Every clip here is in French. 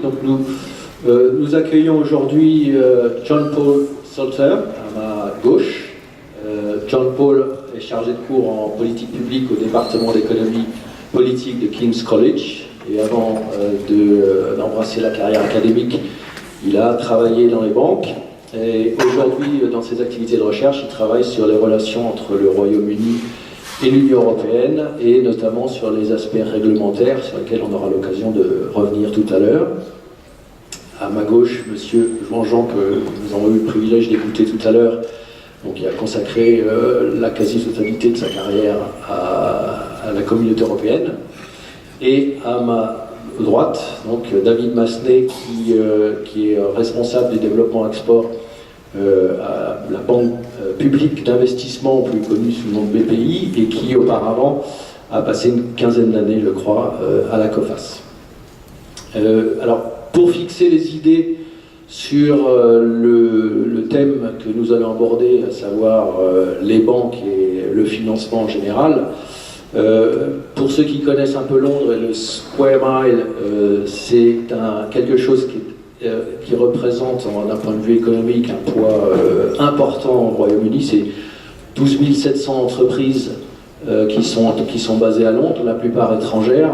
Donc nous accueillons aujourd'hui John Paul Salter à ma gauche. John Paul est chargé de cours en politique publique au département d'économie politique de King's College. Et avant d'embrasser la carrière académique, il a travaillé dans les banques. Et aujourd'hui, dans ses activités de recherche, il travaille sur les relations entre le Royaume-Uni et l'Union européenne, et notamment sur les aspects réglementaires, sur lesquels on aura l'occasion de revenir tout à l'heure. À ma gauche, monsieur Jean-Jean, que nous avons eu le privilège d'écouter tout à l'heure, donc il a consacré la quasi-totalité de sa carrière à la communauté européenne. Et à ma droite, donc David Massenet, qui est responsable du développement export à la banque publique d'investissement, plus connue sous le nom de BPI, et qui auparavant a passé une quinzaine d'années, je crois, à la COFAS. Alors, pour fixer les idées sur le thème que nous allons aborder, à savoir les banques et le financement en général, pour ceux qui connaissent un peu Londres, le Square Mile, c'est quelque chose qui représente, d'un point de vue économique, un poids important au Royaume-Uni. C'est 12 700 entreprises qui sont basées à Londres, la plupart étrangères.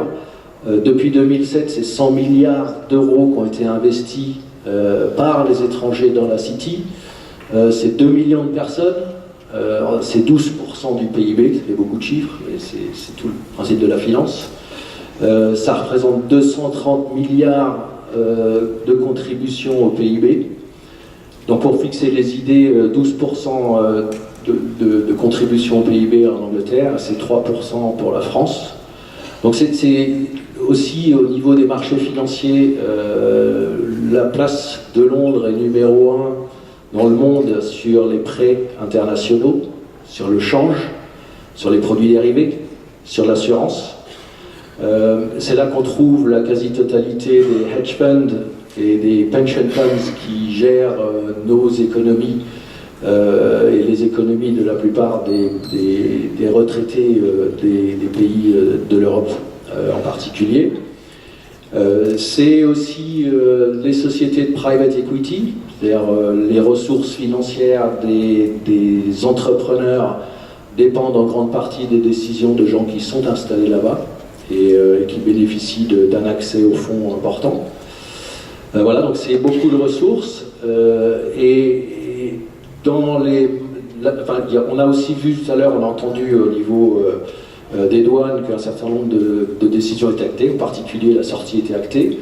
Depuis 2007, c'est 100 milliards d'euros qui ont été investis par les étrangers dans la City. C'est 2 millions de personnes. C'est 12% du PIB, ça fait beaucoup de chiffres, mais c'est tout le principe de la finance. Ça représente 230 milliards de contributions au PIB. Donc pour fixer les idées, 12% de contribution au PIB en Angleterre, c'est 3% pour la France. Donc c'est aussi au niveau des marchés financiers, la place de Londres est numéro 1 dans le monde sur les prêts internationaux, sur le change, sur les produits dérivés, sur l'assurance. C'est là qu'on trouve la quasi-totalité des hedge funds et des pension funds qui gèrent nos économies et les économies de la plupart des retraités des pays de l'Europe en particulier. C'est aussi les sociétés de private equity, c'est-à-dire les ressources financières des entrepreneurs dépendent en grande partie des décisions de gens qui sont installés là-bas et qui bénéficient d'un accès aux fonds important. Voilà, donc c'est beaucoup de ressources. Et dans on a aussi vu tout à l'heure, on a entendu au niveau des douanes qu'un certain nombre de décisions étaient actées, en particulier la sortie était actée.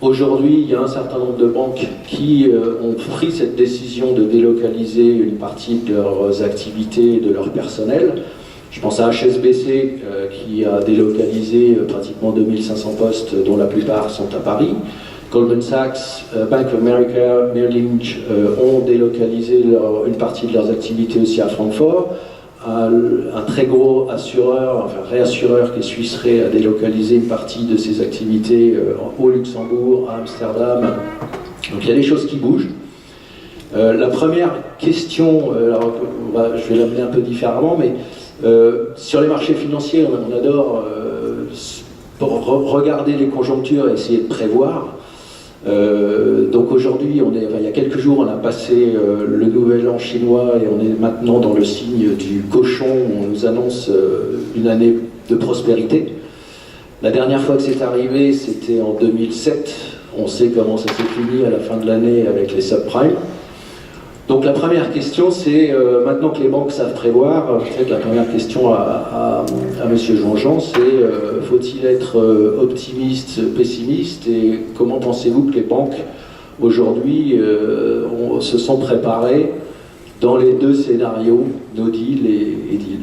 Aujourd'hui, il y a un certain nombre de banques qui ont pris cette décision de délocaliser une partie de leurs activités et de leur personnel. Je pense à HSBC qui a délocalisé pratiquement 2500 postes, dont la plupart sont à Paris. Goldman Sachs, Bank of America, Merrill Lynch ont délocalisé une partie de leurs activités aussi à Francfort. Un très gros réassureur qui est Swiss Re a délocalisé une partie de ses activités au Luxembourg, à Amsterdam. Donc il y a des choses qui bougent. La première question, je vais l'amener un peu différemment, mais sur les marchés financiers, on adore regarder les conjonctures et essayer de prévoir. Donc aujourd'hui, il y a quelques jours, on a passé le nouvel an chinois et on est maintenant dans le signe du cochon où on nous annonce une année de prospérité. La dernière fois que c'est arrivé, c'était en 2007. On sait comment ça s'est fini à la fin de l'année avec les subprimes. Donc la première question, c'est, maintenant que les banques savent prévoir, peut-être la première question à M. Jean-Jean, c'est faut-il être optimiste, pessimiste, et comment pensez-vous que les banques aujourd'hui se sont préparées dans les deux scénarios, no deal et deal?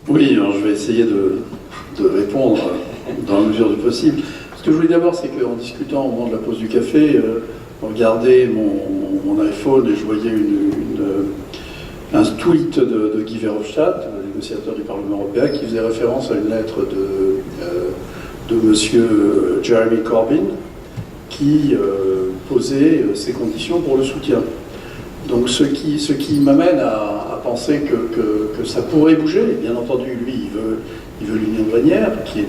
Oui, alors je vais essayer de répondre dans la mesure du possible. Ce que je voulais d'abord, c'est qu'en discutant au moment de la pause du café, regardais mon iPhone et je voyais un tweet de Guy Verhofstadt, le négociateur du Parlement européen, qui faisait référence à une lettre de monsieur Jeremy Corbyn qui posait ses conditions pour le soutien. Donc ce qui m'amène à penser que ça pourrait bouger. Bien entendu, lui, il veut l'union douanière, qui est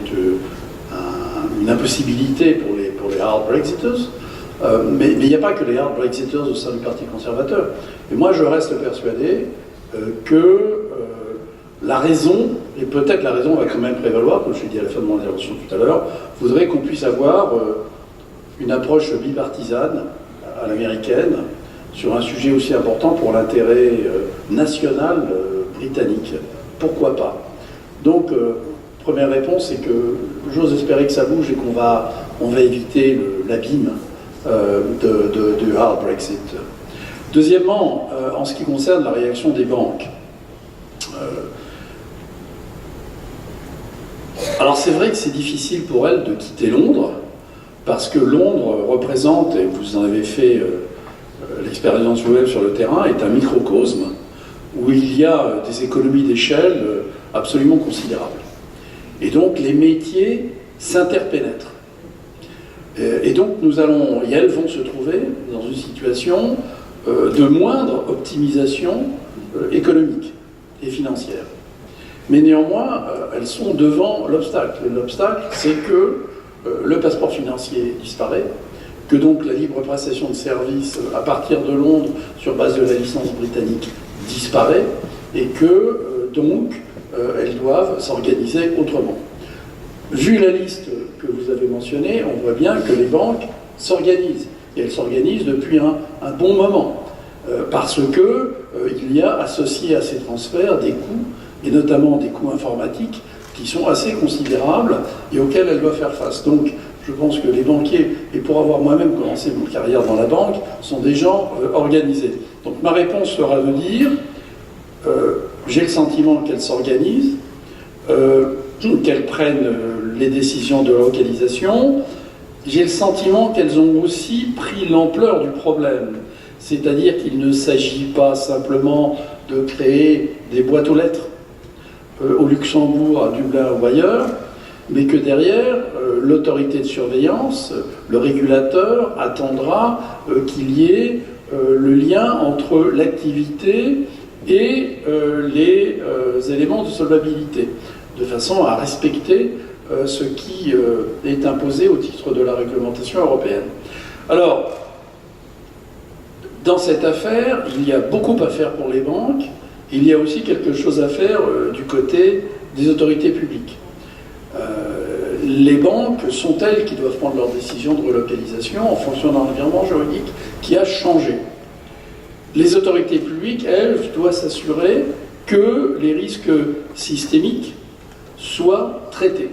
une impossibilité pour les hard Brexiters. Mais il n'y a pas que les hard Brexiters au sein du Parti conservateur. Et moi, je reste persuadé que la raison, et peut-être la raison va quand même prévaloir, comme je l'ai dit à la fin de mon intervention tout à l'heure, voudrait qu'on puisse avoir une approche bipartisane à l'américaine sur un sujet aussi important pour l'intérêt national britannique. Pourquoi pas? Donc, première réponse, c'est que j'ose espérer que ça bouge et qu'on va éviter l'abîme du hard Brexit. Deuxièmement, en ce qui concerne la réaction des banques, alors c'est vrai que c'est difficile pour elles de quitter Londres, parce que Londres représente, et vous en avez fait l'expérience vous-même sur le terrain, est un microcosme où il y a des économies d'échelle absolument considérables. Et donc les métiers s'interpénètrent. Et donc et elles vont se trouver dans une situation de moindre optimisation économique et financière. Mais néanmoins, elles sont devant l'obstacle. Et l'obstacle, c'est que le passeport financier disparaît, que donc la libre prestation de services à partir de Londres, sur base de la licence britannique, disparaît, et que donc elles doivent s'organiser autrement. Vu la liste que vous avez mentionnée, on voit bien que les banques s'organisent, et elles s'organisent depuis un bon moment, parce que il y a associé à ces transferts des coûts, et notamment des coûts informatiques, qui sont assez considérables et auxquels elles doivent faire face. Donc, je pense que les banquiers, et pour avoir moi-même commencé mon carrière dans la banque, sont des gens organisés. Donc, ma réponse sera de dire, j'ai le sentiment qu'elles s'organisent, qu'elles prennent les décisions de localisation. J'ai le sentiment qu'elles ont aussi pris l'ampleur du problème. C'est-à-dire qu'il ne s'agit pas simplement de créer des boîtes aux lettres au Luxembourg, à Dublin ou ailleurs, mais que derrière, l'autorité de surveillance, le régulateur, attendra qu'il y ait le lien entre l'activité et les éléments de solvabilité, de façon à respecter ce qui est imposé au titre de la réglementation européenne. Alors, dans cette affaire, il y a beaucoup à faire pour les banques. Il y a aussi quelque chose à faire du côté des autorités publiques. Les banques sont elles qui doivent prendre leurs décisions de relocalisation en fonction d'un environnement juridique qui a changé. Les autorités publiques, elles, doivent s'assurer que les risques systémiques soient traités.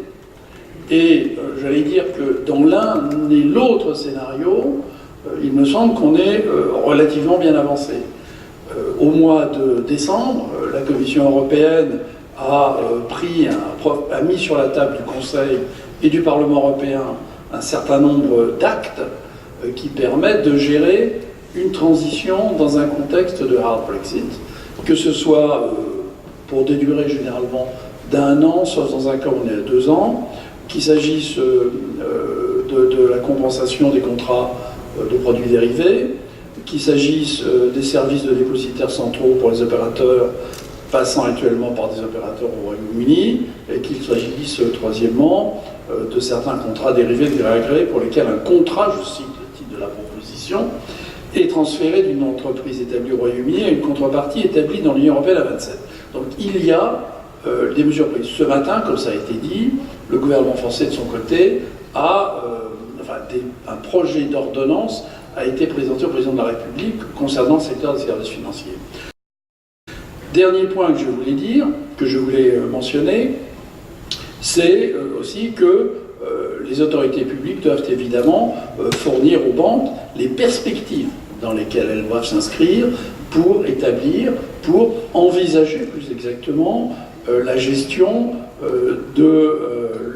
Et j'allais dire que dans l'un et l'autre scénario, il me semble qu'on est relativement bien avancé. Au mois de décembre, la Commission européenne a mis sur la table du Conseil et du Parlement européen un certain nombre d'actes qui permettent de gérer une transition dans un contexte de hard Brexit, que ce soit pour des durées généralement d'1 an, sauf dans un cas où on est à 2 ans, qu'il s'agisse de la compensation des contrats de produits dérivés, qu'il s'agisse des services de dépositaires centraux pour les opérateurs passant actuellement par des opérateurs au Royaume-Uni, et qu'il s'agisse, troisièmement, de certains contrats dérivés de gré à gré pour lesquels un contrat, je cite le titre de la proposition, est transféré d'une entreprise établie au Royaume-Uni à une contrepartie établie dans l'Union européenne à 27. Donc il y a des mesures prises. Ce matin, comme ça a été dit, le gouvernement français de son côté un projet d'ordonnance a été présenté au président de la République concernant le secteur des services financiers. Dernier point que je voulais mentionner, c'est aussi que les autorités publiques doivent évidemment fournir aux banques les perspectives dans lesquelles elles doivent s'inscrire pour envisager plus exactement la gestion de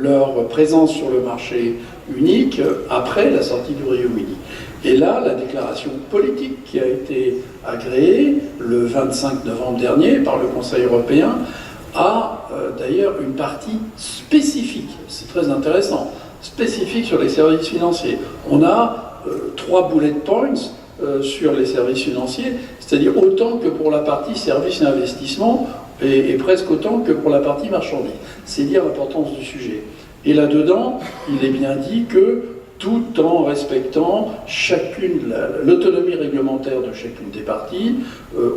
leur présence sur le marché unique après la sortie du Royaume-Uni. Et là, la déclaration politique qui a été agréée le 25 novembre dernier par le Conseil européen a d'ailleurs une partie spécifique, c'est très intéressant, spécifique sur les services financiers. On a 3 bullet points sur les services financiers, c'est-à-dire autant que pour la partie services et investissements et presque autant que pour la partie marchandises. C'est dire l'importance du sujet. Et là-dedans, il est bien dit que tout en respectant l'autonomie réglementaire de chacune des parties,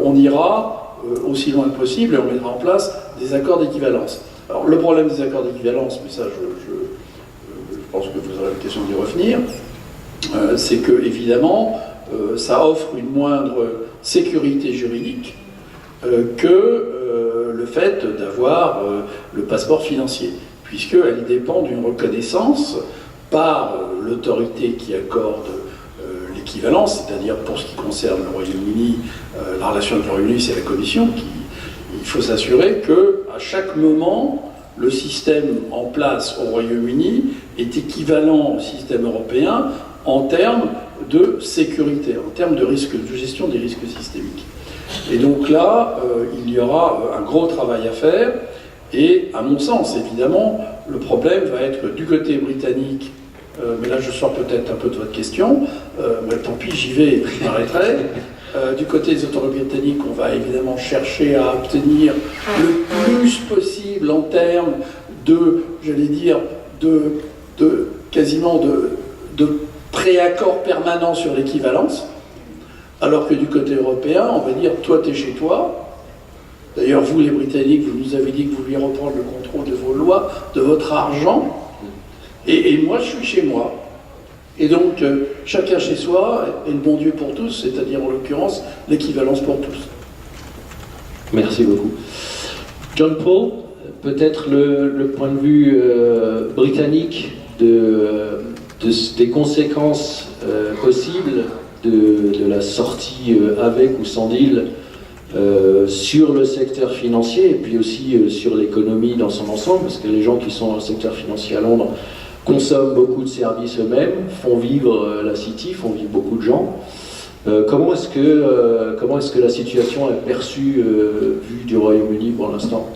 on ira aussi loin que possible et on mettra en place des accords d'équivalence. Alors le problème des accords d'équivalence, mais ça je pense que vous aurez l'occasion d'y revenir, c'est que évidemment ça offre une moindre sécurité juridique que le fait d'avoir le passeport financier, puisqu'elle dépend d'une reconnaissance par l'autorité qui accorde l'équivalence, c'est-à-dire pour ce qui concerne le Royaume-Uni, la relation avec le Royaume-Uni, c'est la Commission il faut s'assurer qu'à chaque moment, le système en place au Royaume-Uni est équivalent au système européen en termes de sécurité, en termes de gestion des risques systémiques. Et donc là, il y aura un gros travail à faire, et à mon sens, évidemment, le problème va être du côté britannique, mais là je sors peut-être un peu de votre question, mais tant pis, j'y vais, je m'arrêterai. Du côté des autorités britanniques, on va évidemment chercher à obtenir le plus possible en termes de, j'allais dire, quasiment de préaccord permanent sur l'équivalence, alors que du côté européen, on va dire, toi, t'es chez toi. D'ailleurs, vous, les Britanniques, vous nous avez dit que vous vouliez reprendre le contrôle de vos lois, de votre argent, et moi, je suis chez moi. Et donc, chacun chez soi, et le bon Dieu pour tous, c'est-à-dire en l'occurrence, l'équivalence pour tous. Merci beaucoup. John Paul, peut-être le point de vue britannique des conséquences possibles de la sortie avec ou sans deal sur le secteur financier et puis aussi sur l'économie dans son ensemble, parce que les gens qui sont dans le secteur financier à Londres consomment beaucoup de services eux-mêmes, font vivre la City, font vivre beaucoup de gens. Comment est-ce que la situation est perçue vue du Royaume-Uni pour l'instant?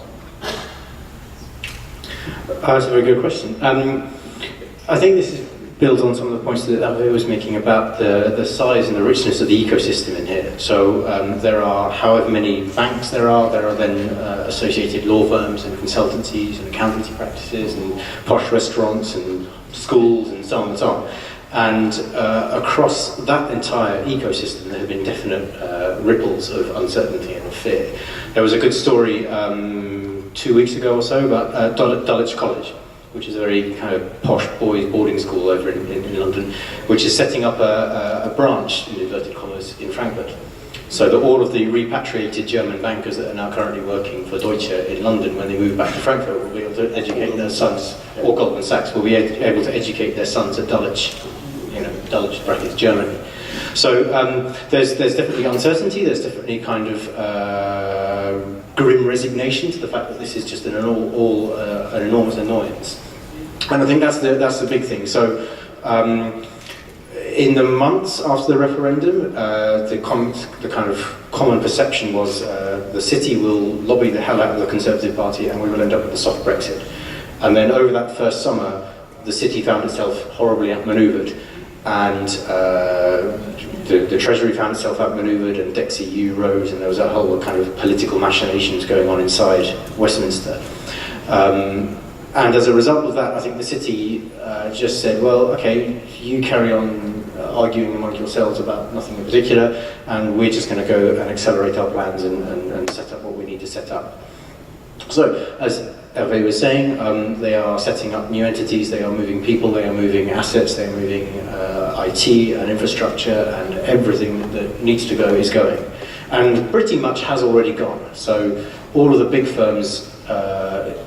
That's a very good question. I think this builds on some of the points that Hervé was making about the size and the richness of the ecosystem in here. So there are however many banks there are then associated law firms and consultancies and accountancy practices and posh restaurants and schools and so on and so on. And across that entire ecosystem there have been definite ripples of uncertainty and of fear. There was a good story 2 weeks ago or so about Dulwich College, which is a very kind of posh boys' boarding school over in London, which is setting up a branch, in inverted commas, in Frankfurt. So that all of the repatriated German bankers that are now currently working for Deutsche in London, when they move back to Frankfurt, will be able to educate their sons, or Goldman Sachs will be able to educate their sons at Dulwich, Dulwich brackets Germany. So there's definitely uncertainty, there's definitely kind of grim resignation to the fact that this is just an enormous annoyance. And I think that's the big thing. So in the months after the referendum, the kind of common perception was the City will lobby the hell out of the Conservative Party and we will end up with a soft Brexit. And then over that first summer, the City found itself horribly outmanoeuvred, and the Treasury found itself outmanoeuvred, and DexEU rose, and there was a whole kind of political machinations going on inside Westminster. And as a result of that, I think the City just said, well, okay, you carry on arguing among yourselves about nothing in particular, and we're just going to go and accelerate our plans and set up what we need to set up. So, as Hervé was saying, they are setting up new entities, they are moving people, they are moving assets, they are moving IT and infrastructure, and everything that needs to go is going. And pretty much has already gone. So all of the big firms,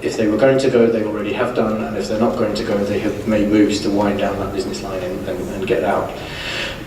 if they were going to go, they already have done, and if they're not going to go, they have made moves to wind down that business line and get out.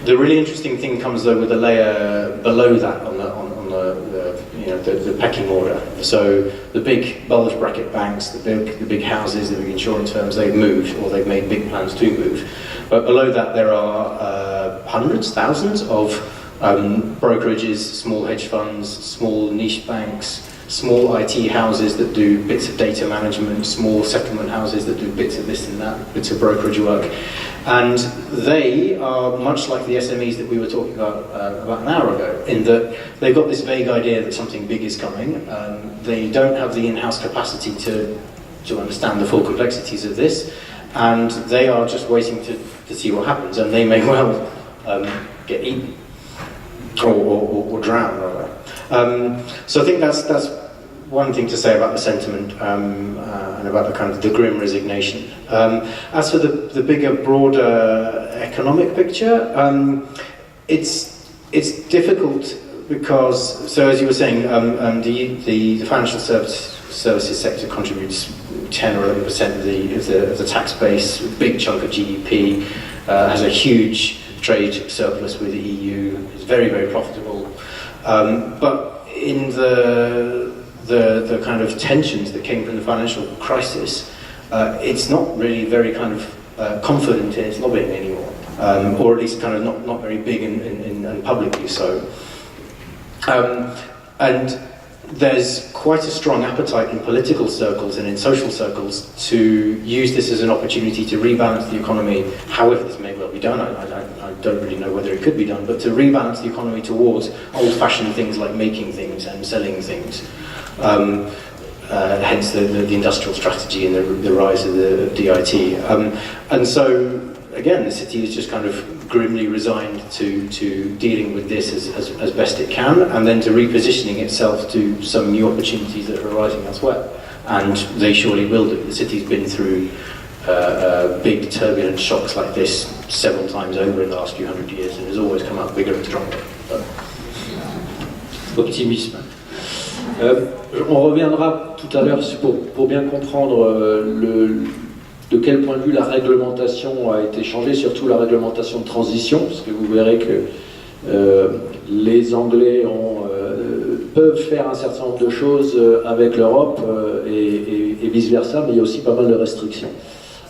The really interesting thing comes though with a layer below that on the pecking order. So the big bulge bracket banks, the big houses, the big insurance firms, they've moved, or they've made big plans to move. But below that there are hundreds, thousands of brokerages, small hedge funds, small niche banks, small IT houses that do bits of data management, small settlement houses that do bits of this and that, bits of brokerage work. And they are much like the SMEs that we were talking about an hour ago, in that they've got this vague idea that something big is coming. They don't have the in-house capacity to to understand the full complexities of this, and they are just waiting to see what happens, and they may well get eaten or drown, rather. So I think that's one thing to say about the sentiment and about the kind of the grim resignation. As for the bigger, broader economic picture, it's difficult because, so as you were saying, the financial services sector contributes 10 or 11% of the tax base, a big chunk of GDP, has a huge trade surplus with the EU, is very, very profitable. But in the kind of tensions that came from the financial crisis, it's not really very kind of confident in its lobbying anymore, or at least kind of not very big and publicly so. And there's quite a strong appetite in political circles and in social circles to use this as an opportunity to rebalance the economy, however this may well be done. I don't really know whether it could be done, but to rebalance the economy towards old-fashioned things like making things and selling things. Hence the industrial strategy and the rise of the DIT. And so, again, the city is just kind of grimly resigned to dealing with this as best it can, and then to repositioning itself to some new opportunities that are arising elsewhere. And they surely will do. The city's been through big turbulent shocks like this several times over in the last few hundred years, and has always come out bigger and stronger. Optimisme. On reviendra tout à l'heure pour bien comprendre de quel point de vue la réglementation a été changée, surtout la réglementation de transition, parce que vous verrez que les Anglais peuvent faire un certain nombre de choses avec l'Europe et vice-versa, mais il y a aussi pas mal de restrictions.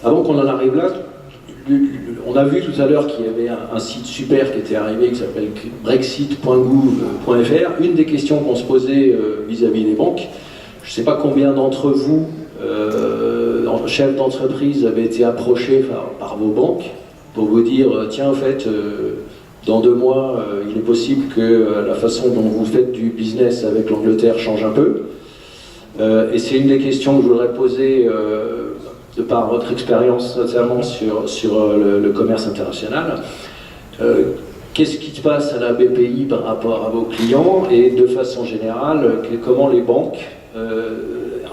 Avant qu'on en arrive là, on a vu tout à l'heure qu'il y avait un site super qui était arrivé qui s'appelle brexit.gouv.fr. Une des questions qu'on se posait vis-à-vis des banques, je ne sais pas combien d'entre vous, chefs d'entreprise, avaient été approchés par vos banques pour vous dire tiens, en fait, dans 2 mois, il est possible que la façon dont vous faites du business avec l'Angleterre change un peu. Et c'est une des questions que je voudrais poser de par votre expérience, notamment sur le commerce international. Qu'est-ce qui se passe à la BPI par rapport à vos clients, et de façon générale, comment les banques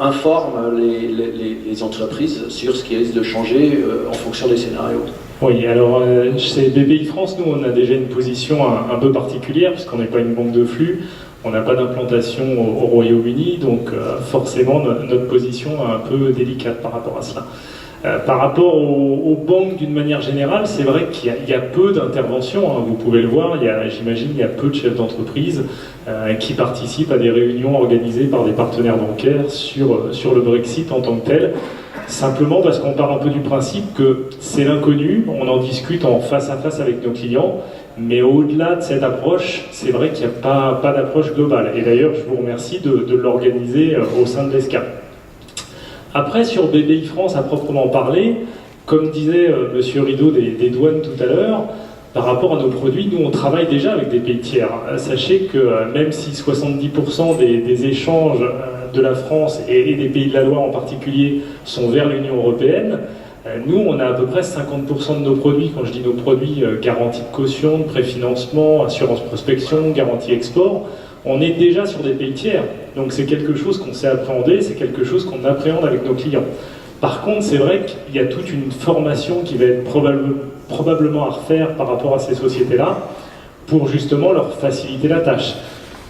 informent les entreprises sur ce qui risque de changer en fonction des scénarios? Oui, alors chez BPI France, nous on a déjà une position un peu particulière, puisqu'on n'est pas une banque de flux, on n'a pas d'implantation au Royaume-Uni, donc forcément notre position est un peu délicate par rapport à cela. Par rapport aux banques d'une manière générale, c'est vrai qu'il y a peu d'interventions, hein, vous pouvez le voir, j'imagine il y a peu de chefs d'entreprise qui participent à des réunions organisées par des partenaires bancaires sur le Brexit en tant que tel, simplement parce qu'on part un peu du principe que c'est l'inconnu, on en discute en face à face avec nos clients, mais au-delà de cette approche, c'est vrai qu'il n'y a pas d'approche globale. Et d'ailleurs, je vous remercie de l'organiser au sein de l'ESCA. Après, sur BPI France à proprement parler, comme disait Monsieur Rideau des douanes tout à l'heure, par rapport à nos produits, nous on travaille déjà avec des pays tiers. Sachez que même si 70% des échanges de la France et des pays de la Loire en particulier sont vers l'Union européenne, nous on a à peu près 50% de nos produits, quand je dis nos produits, garantie de caution, de préfinancement, assurance prospection, garantie export, on est déjà sur des pays tiers. Donc c'est quelque chose qu'on sait appréhender, c'est quelque chose qu'on appréhende avec nos clients. Par contre, c'est vrai qu'il y a toute une formation qui va être probablement à refaire par rapport à ces sociétés-là pour justement leur faciliter la tâche.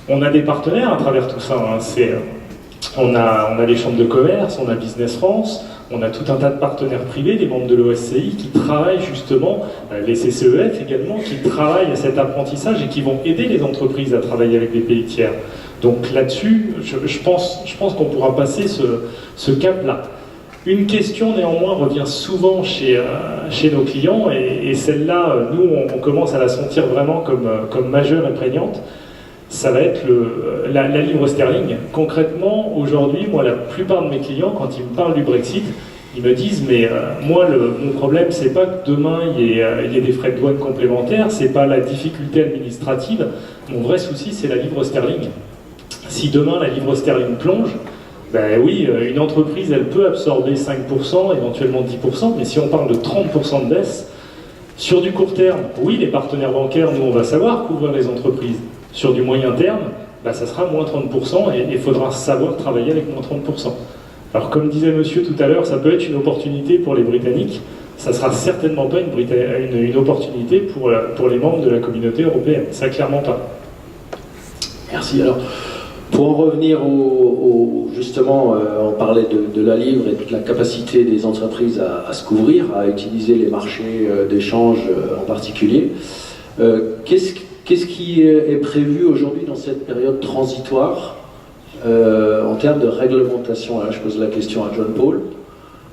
On a des partenaires à travers tout ça. Hein. On a les chambres de commerce, on a Business France, on a tout un tas de partenaires privés, des membres de l'OSCI qui travaillent justement, les CCEF également, qui travaillent à cet apprentissage et qui vont aider les entreprises à travailler avec des pays tiers. Donc là-dessus, je pense qu'on pourra passer ce cap-là. Une question néanmoins revient souvent chez nos clients, et celle-là, nous, on commence à la sentir vraiment comme majeure et prégnante. Ça va être la livre sterling. Concrètement, aujourd'hui, moi, la plupart de mes clients, quand ils me parlent du Brexit, ils me disent mais moi, mon problème, c'est pas que demain il y ait des frais de douane complémentaires, c'est pas la difficulté administrative. Mon vrai souci, c'est la livre sterling. Si demain la livre sterling plonge, Ben oui, une entreprise, elle peut absorber 5%, éventuellement 10%, mais si on parle de 30% de baisse, sur du court terme, oui, les partenaires bancaires, nous, on va savoir couvrir les entreprises. Sur du moyen terme, ben, ça sera moins 30% et il faudra savoir travailler avec moins 30%. Alors, comme disait monsieur tout à l'heure, ça peut être une opportunité pour les Britanniques, ça sera certainement pas une opportunité pour les membres de la communauté européenne. Ça, clairement pas. Merci. Alors, pour en revenir justement, on parlait de la livre et de la capacité des entreprises à se couvrir, à utiliser les marchés d'échange en particulier. Qu'est-ce qui est prévu aujourd'hui dans cette période transitoire en termes de réglementation? Là, je pose la question à John Paul.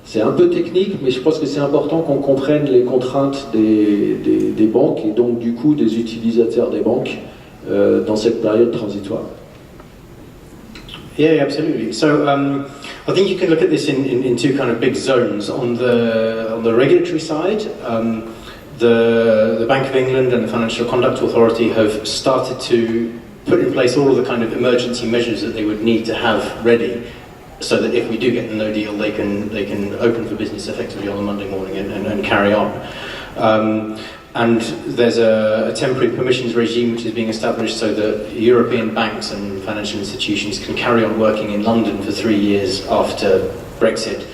C'est un peu technique, mais je pense que c'est important qu'on comprenne les contraintes des banques et donc du coup des utilisateurs des banques dans cette période transitoire. Yeah, absolutely. So I think you can look at this in two kind of big zones. On the regulatory side, the Bank of England and the Financial Conduct Authority have started to put in place all of the kind of emergency measures that they would need to have ready, so that if we do get the no deal, they can open for business effectively on the Monday morning and carry on. And there's a temporary permissions regime which is being established so that European banks and financial institutions can carry on working in London for 3 years after Brexit,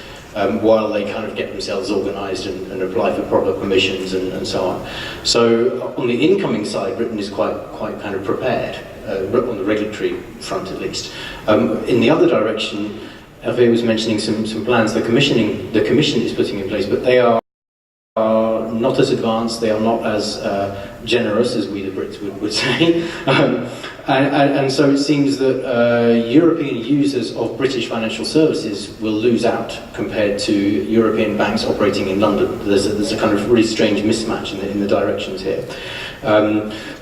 while they kind of get themselves organised and apply for proper permissions and so on. So on the incoming side, Britain is quite kind of prepared, on the regulatory front at least. In the other direction, Hervé was mentioning some plans the Commission is putting in place, but they are not as advanced, they are not as generous as we the Brits would say. And so it seems that European users of British financial services will lose out compared to European banks operating in London. There's a kind of really strange mismatch in the directions here.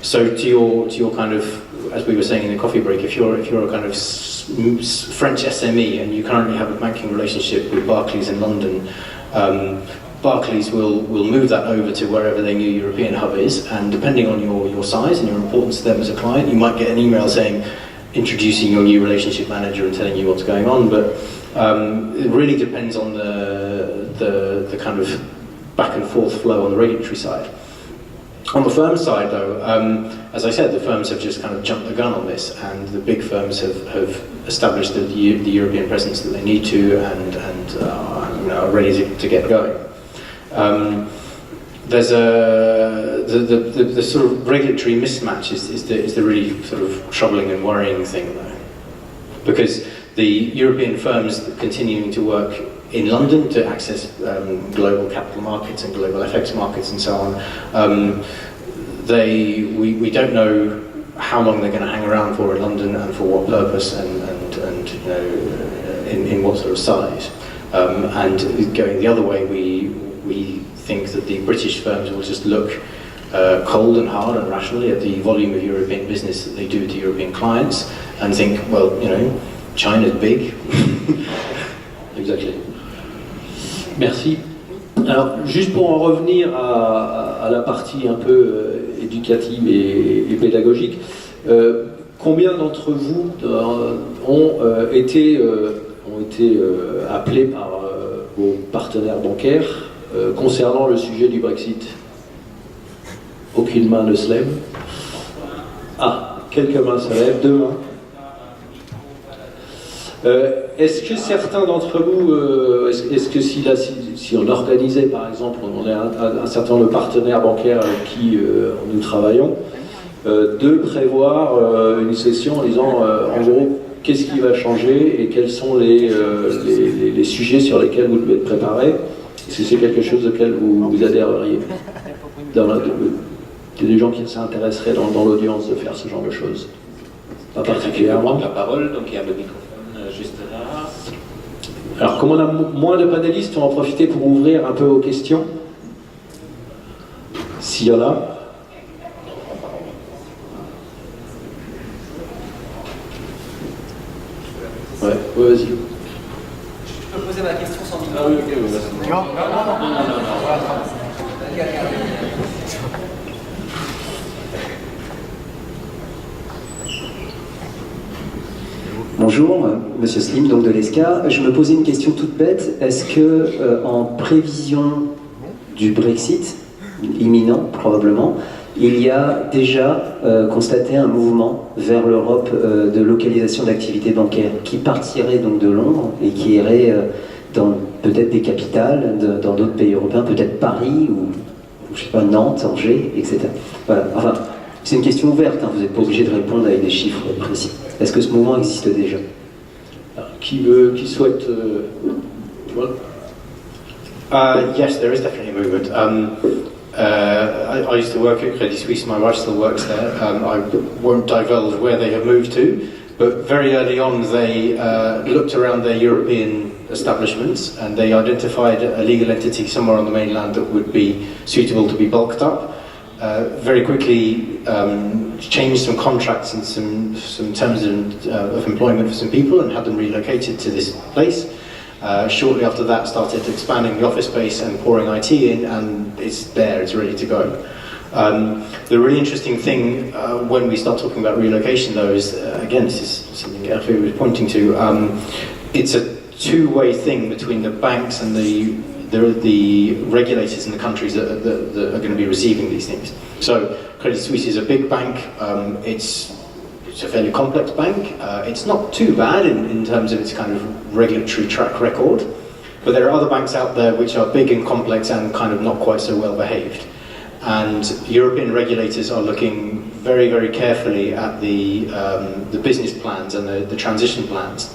So to your kind of, as we were saying in the coffee break, if you're a kind of French SME and you currently have a banking relationship with Barclays in London, Barclays will move that over to wherever their new European hub is, and depending on your size and your importance to them as a client, you might get an email saying, introducing your new relationship manager and telling you what's going on, but it really depends on the kind of back and forth flow on the regulatory side. On the firm side though, as I said, the firms have just kind of jumped the gun on this, and the big firms have established the European presence that they need to and are ready to get going. There's the sort of regulatory mismatch is the really sort of troubling and worrying thing though, because the European firms continuing to work in London to access global capital markets and global FX markets and so on, we don't know how long they're going to hang around for in London and for what purpose and you know in what sort of size. And going the other way, we think that the British firms will just look cold and hard and rationally at the volume of European business that they do to European clients and think, well, you know, China's big. Exactly. Merci. Alors, juste pour en revenir à la partie un peu éducative et pédagogique, combien d'entre vous ont été appelés par vos partenaires bancaires concernant le sujet du Brexit? Aucune main ne se lève. Ah, quelques mains se lèvent, 2 mains. Est-ce que certains d'entre vous, est-ce que si on organisait par exemple, on a un certain nombre de partenaires bancaires avec qui nous travaillons, de prévoir une session en disant en gros qu'est-ce qui va changer et quels sont les sujets sur lesquels vous devez être préparé? Est-ce que c'est quelque chose auquel vous adhéreriez? Il y a des gens qui s'intéresseraient dans l'audience de faire ce genre de choses. Pas particulièrement. La parole, donc il y a le microphone juste là. Alors, comme on a moins de panélistes, on va en profiter pour ouvrir un peu aux questions. S'il y en a. Ouais, vas-y. Je peux poser ma question sans micro? Ah oui, ok, oui, Non. Bonjour, Monsieur Slim, donc de l'ESCA. Je me posais une question toute bête. Est-ce que, en prévision du Brexit, imminent probablement, il y a déjà constaté un mouvement vers l'Europe de localisation d'activités bancaires qui partirait donc de Londres et qui irait dans peut-être des capitales, dans d'autres pays européens, peut-être Paris ou je sais pas, Nantes, Angers, etc. Voilà. Enfin, c'est une question ouverte, hein. Vous n'êtes pas obligé de répondre avec des chiffres précis. Est-ce que ce mouvement existe déjà? Qui souhaite... Voilà. Yes, there is definitely a movement. I used to work at Credit Suisse, my wife still works there. I won't divulge where they have moved to, but very early on they looked around their European establishments and they identified a legal entity somewhere on the mainland that would be suitable to be bulked up. Very quickly changed some contracts and some terms of employment for some people and had them relocated to this place. Shortly after that started expanding the office space and pouring IT in, and it's there, it's ready to go. The really interesting thing when we start talking about relocation though is, again, this is something Hervé was pointing to, it's a two-way thing between the banks and the regulators in the countries that are going to be receiving these things. So Credit Suisse is a big bank, it's a fairly complex bank. It's not too bad in terms of its kind of regulatory track record, but there are other banks out there which are big and complex and kind of not quite so well behaved. And European regulators are looking very, very carefully at the business plans and the transition plans,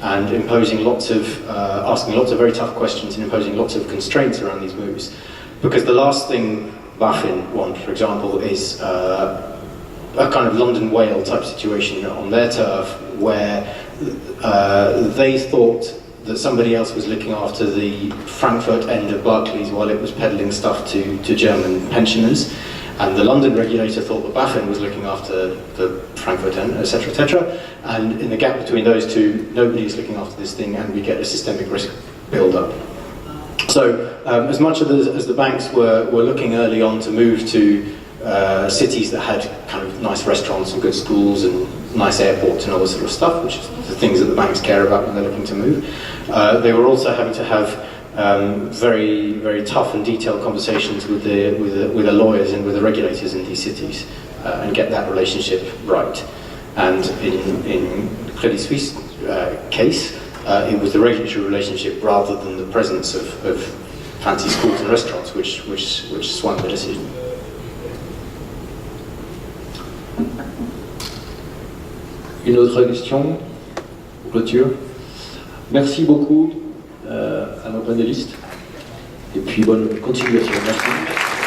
and imposing asking lots of very tough questions and imposing lots of constraints around these moves. Because the last thing BaFin want, for example, is a kind of London Whale type situation on their turf where they thought that somebody else was looking after the Frankfurt end of Barclays while it was peddling stuff to German pensioners, and the London regulator thought that BaFin was looking after the Frankfurt end, etc., etc. And in the gap between those two, nobody is looking after this thing, and we get a systemic risk build-up. So as much as the banks were looking early on to move to cities that had kind of nice restaurants and good schools and nice airports and all this sort of stuff, which is the things that the banks care about when they're looking to move, they were also having to have very, very tough and detailed conversations with the lawyers and with the regulators in these cities and get that relationship right. And in Credit Suisse case, it was the regulatory relationship rather than the presence of fancy schools and restaurants which swung the decision. Une autre question? Clôture. Merci beaucoup à nos panélistes et puis bonne continuation. Merci.